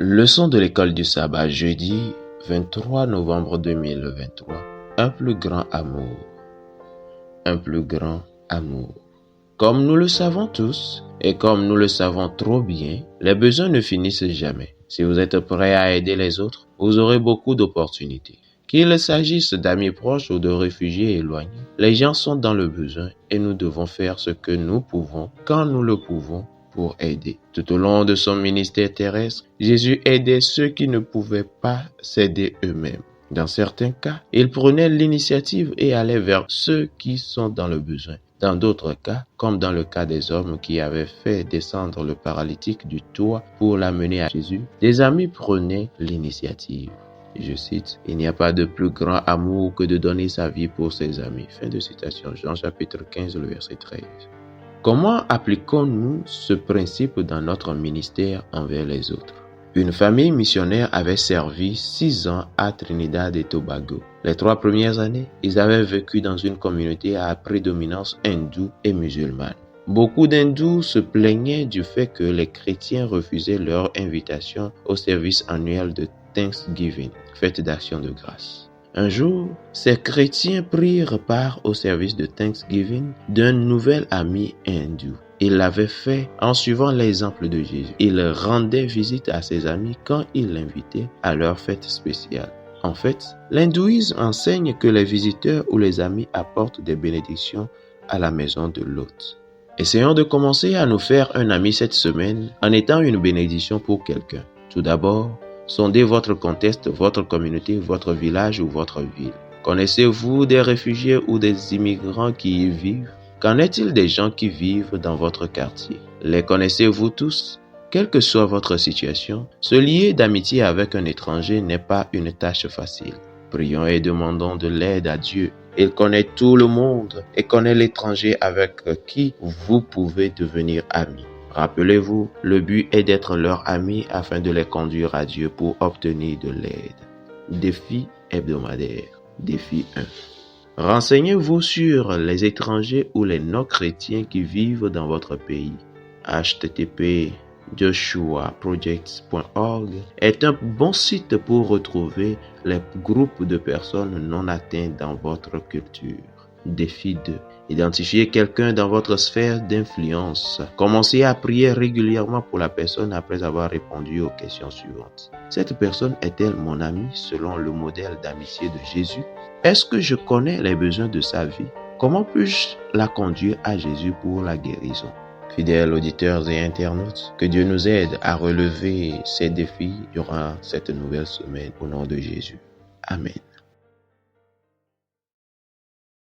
Leçon de l'école du sabbat, jeudi 23 novembre 2023. Un plus grand amour. Un plus grand amour. Comme nous le savons tous, et comme nous le savons trop bien, les besoins ne finissent jamais. Si vous êtes prêt à aider les autres, vous aurez beaucoup d'opportunités. Qu'il s'agisse d'amis proches ou de réfugiés éloignés, les gens sont dans le besoin et nous devons faire ce que nous pouvons, quand nous le pouvons, pour aider. Tout au long de son ministère terrestre, Jésus aidait ceux qui ne pouvaient pas s'aider eux-mêmes. Dans certains cas, il prenait l'initiative et allait vers ceux qui sont dans le besoin. Dans d'autres cas, comme dans le cas des hommes qui avaient fait descendre le paralytique du toit pour l'amener à Jésus, des amis prenaient l'initiative. Je cite, « Il n'y a pas de plus grand amour que de donner sa vie pour ses amis. » Fin de citation, Jean chapitre 15, le verset 13. Comment appliquons-nous ce principe dans notre ministère envers les autres? Une famille missionnaire avait servi 6 ans à Trinidad et Tobago. Les 3 premières années, ils avaient vécu dans une communauté à prédominance hindoue et musulmane. Beaucoup d'hindous se plaignaient du fait que les chrétiens refusaient leur invitation au service annuel de Thanksgiving, fête d'action de grâce. Un jour, ces chrétiens prirent part au service de Thanksgiving d'un nouvel ami hindou. Il l'avait fait en suivant l'exemple de Jésus. Il rendait visite à ses amis quand il l'invitait à leur fête spéciale. En fait, l'hindouisme enseigne que les visiteurs ou les amis apportent des bénédictions à la maison de l'hôte. Essayons de commencer à nous faire un ami cette semaine en étant une bénédiction pour quelqu'un. Tout d'abord, sondez votre contexte, votre communauté, votre village ou votre ville. Connaissez-vous des réfugiés ou des immigrants qui y vivent? Qu'en est-il des gens qui vivent dans votre quartier? Les connaissez-vous tous? Quelle que soit votre situation, se lier d'amitié avec un étranger n'est pas une tâche facile. Prions et demandons de l'aide à Dieu. Il connaît tout le monde et connaît l'étranger avec qui vous pouvez devenir amis. Rappelez-vous, le but est d'être leur ami afin de les conduire à Dieu pour obtenir de l'aide. Défi hebdomadaire. Défi 1. Renseignez-vous sur les étrangers ou les non-chrétiens qui vivent dans votre pays. http://joshuaprojects.org est un bon site pour retrouver les groupes de personnes non atteintes dans votre culture. Défi 2. Identifiez quelqu'un dans votre sphère d'influence. Commencez à prier régulièrement pour la personne après avoir répondu aux questions suivantes. Cette personne est-elle mon amie selon le modèle d'amitié de Jésus? Est-ce que je connais les besoins de sa vie? Comment puis-je la conduire à Jésus pour la guérison? Fidèles auditeurs et internautes, que Dieu nous aide à relever ces défis durant cette nouvelle semaine au nom de Jésus. Amen.